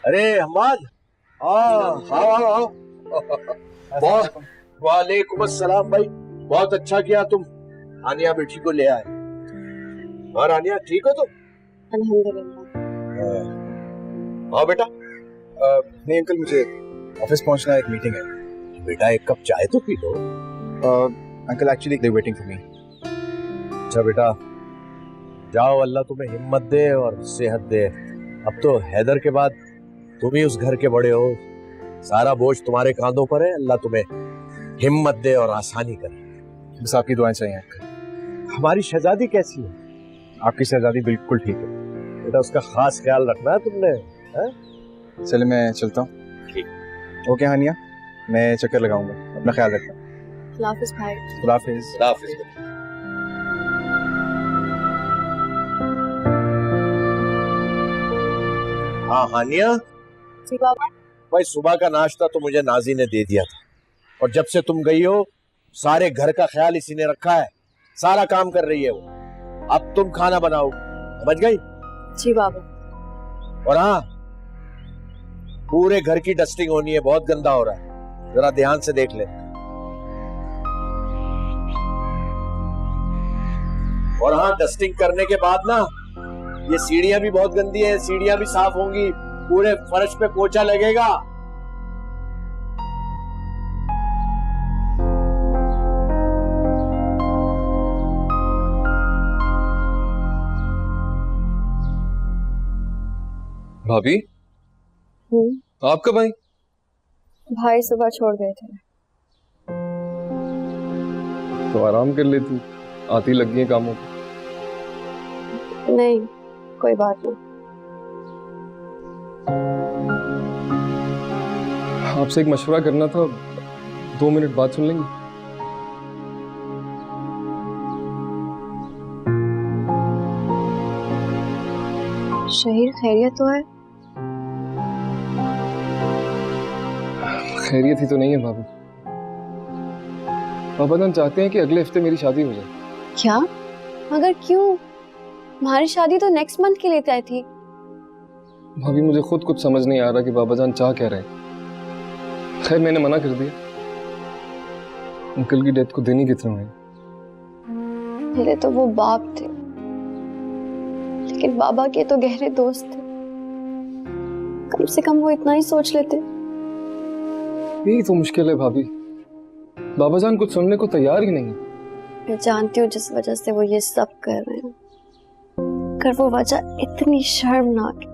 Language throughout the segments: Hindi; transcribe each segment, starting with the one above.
अरे अहमद, आओ आओ आओ। बहुत वालेकुम अस्सलाम भाई, बहुत अच्छा किया तुम आनिया बेटी को ले आए। और आनिया ठीक हो तुम? अल्हम्दुलिल्लाह। हाँ बेटा। नहीं अंकल, मुझे ऑफिस पहुंचना है, एक मीटिंग है। बेटा एक कप चाय तो P low. Uncle actually they waiting for me. अच्छा बेटा जाओ, अल्लाह तुम्हें हिम्मत दे और सेहत दे। अब तो हैदर के बाद तुम ही उस घर के बड़े हो, सारा बोझ तुम्हारे कांधों पर है। अल्लाह तुम्हें हिम्मत दे और आसानी करे। बस आपकी दुआएं चाहिए अंकल। हमारी शहजादी कैसी है? आपकी शहजादी बिल्कुल ठीक है। बेटा उसका खास ख्याल रखना है तुमने, है? चले मैं चलता हूँ। ठीक। ओके हानिया, मैं चक्कर लगाऊंगा, अपना ख्याल रखना। अल्लाह हाफिज़ भाई। खुदा हाफिज़। हाफिज़। हाँ हानिया जी बाबा। भाई, सुबह का नाश्ता तो मुझे नाजी ने दे दिया था, और जब से तुम गई हो सारे घर का ख्याल इसी ने रखा है। सारा काम कर रही है वो। अब तुम खाना बनाओ, समझ गई? जी बाबा। और हाँ, पूरे घर की डस्टिंग होनी है, बहुत गंदा हो रहा है, जरा ध्यान से देख ले। और हाँ, डस्टिंग करने के बाद ना, ये सीढ़ियां भी बहुत गंदी है, सीढ़ियां भी साफ होंगी, पूरे फर्श पे पोछा लगेगा। भाभी, आप कब आई? भाई सुबह छोड़ गए थे। तो आराम कर लेती, आती लग गई कामों पे। नहीं, कोई बात नहीं। आपसे एक मशवरा करना था, 2 मिनट बात सुन लेंगे? शहीर खैरियत तो है? खैरियत ही तो नहीं है भाभी। पापा जान चाहते हैं कि अगले हफ्ते मेरी शादी हो जाए। क्या? मगर क्यों? हमारी शादी तो नेक्स्ट मंथ के लिए तय थी। भाभी मुझे खुद कुछ समझ नहीं आ रहा कि बाबा जान चाह क्या रहे हैं। खैर मैंने मना कर दिया। अंकल की डेथ को दिन ही कितना है। पहले तो वो बाप थे, लेकिन बाबा के तो गहरे दोस्त थे। कम से कम वो इतना ही सोच लेते। यही तो मुश्किल है भाभी, बाबा जान कुछ सुनने को तैयार ही नहीं है। मैं जानती हूँ जिस वजह से वो ये सब कर रहे हैं, कर वो वजह इतनी शर्मनाक है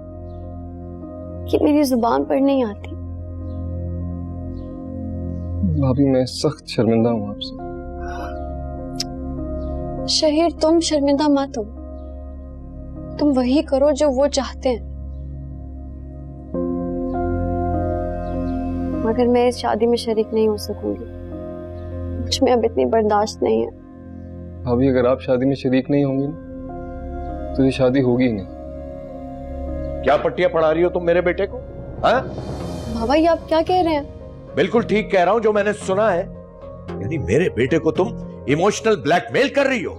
कि मेरी जुबान पर नहीं आती। भाभी मैं सख्त शर्मिंदा हूँ आपसे। शहीर तुम शर्मिंदा मत हो, तुम वही करो जो वो चाहते हैं। मगर मैं इस शादी में शरीक नहीं हो सकूंगी, मुझ में अब इतनी बर्दाश्त नहीं है। भाभी अगर आप शादी में शरीक नहीं होंगी ना, तो ये शादी होगी ही नहीं। क्या पट्टियां पढ़ा रही हो तुम मेरे बेटे को? हाँ? बाबा ये आप क्या कह रहे हैं? बिल्कुल ठीक कह रहा हूं जो मैंने सुना है। यानी मेरे बेटे को तुम इमोशनल ब्लैकमेल कर रही हो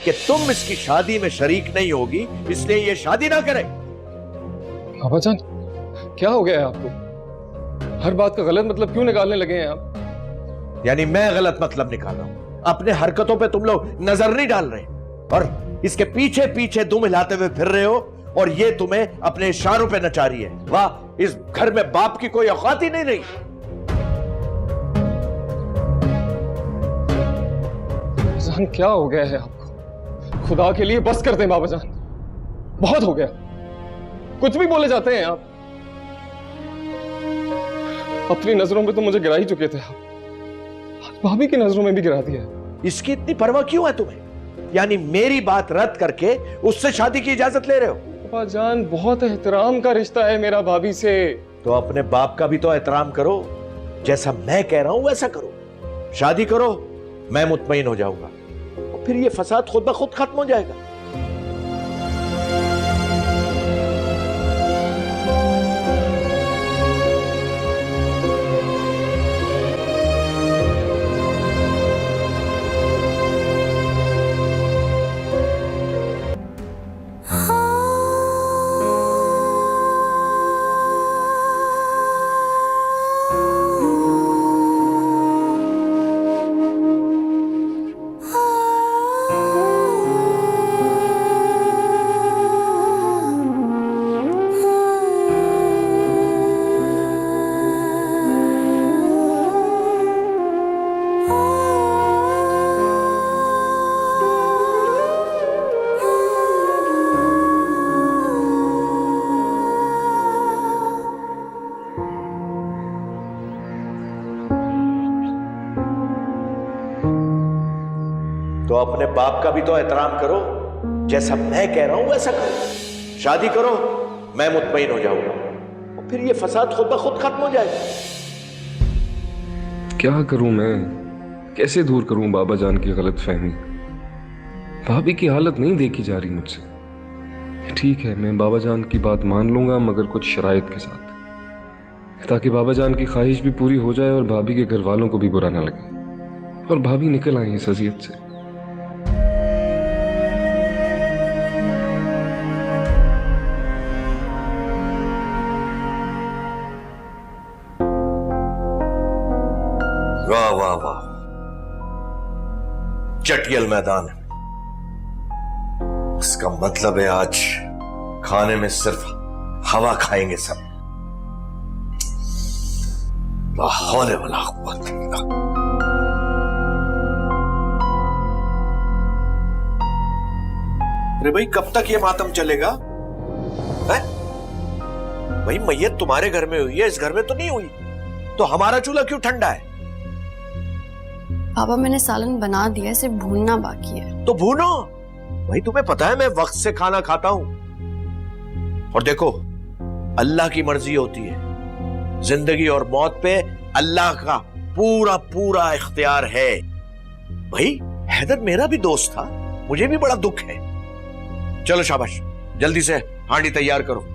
कि तुम इसकी शादी में शरीक नहीं होगी, इसलिए ये शादी ना करे। बाबा जान क्या हो गया है आपको? हर बात का गलत मतलब क्यों निकालने लगे हैं आप? यानी मैं गलत मतलब निकाल रहा हूं? अपने हरकतों पे तुम लोग नजर नहीं डाल रहे और इसके पीछे पीछे दुम हिलाते हुए फिर रहे हो, और ये तुम्हें अपने इशारों पे नचा रही है। वाह, इस घर में बाप की कोई औकात ही नहीं रही। जान क्या हो गया है आपको? खुदा के लिए बस कर दें बाबा जान, बहुत हो गया। कुछ भी बोले जाते हैं आप। अपनी नजरों में तो मुझे गिरा ही चुके थे आप, भाभी की नजरों में भी गिरा दिया। इसकी इतनी परवाह क्यों है तुम्हें? यानी मेरी बात रद्द करके उससे शादी की इजाजत ले रहे हो? बाबा जान बहुत एहतराम का रिश्ता है मेरा भाभी से। तो अपने बाप का भी तो एहतराम करो। जैसा मैं कह रहा हूं वैसा करो, शादी करो, मैं मुतमईन हो जाऊंगा, और फिर ये फसाद खुद ब खुद खत्म हो जाएगा। अपने बाप का भी तो एहतराम करो। जैसा मैं कह रहा हूं वैसा करो, शादी करो, मैं मुतमईन हो जाऊंगा और फिर ये फसाद खुद ब खुद खत्म हो जाएगा। क्या करूं मैं, कैसे दूर करूं बाबा जान की गलत फहमी। भाभी की हालत नहीं देखी जा रही मुझसे। ठीक है, मैं बाबा जान की बात मान लूंगा, मगर कुछ शराइत के साथ, ताकि बाबा जान की ख्वाहिश भी पूरी हो जाए और भाभी के घर वालों को भी बुरा ना लगे और भाभी निकल आए इस अजियत से। वाह वाह वाह, चटियल मैदान। इसका मतलब है आज खाने में सिर्फ हवा खाएंगे सब। ला हौले वला कुव्वत इल्ला बिल्लाह। अरे भाई, कब तक ये मातम चलेगा है? भाई मैयत तुम्हारे घर में हुई है, इस घर में तो नहीं हुई, तो हमारा चूल्हा क्यों ठंडा है? पापा मैंने सालन बना दिया है, सिर्फ भूनना बाकी है। तो भूनो भाई, तुम्हें पता है मैं वक्त से खाना खाता हूं। और देखो, अल्लाह की मर्जी होती है, जिंदगी और मौत पे अल्लाह का पूरा पूरा इख्तियार है। भाई हैदर मेरा भी दोस्त था, मुझे भी बड़ा दुख है। चलो शाबाश, जल्दी से हांडी तैयार करो।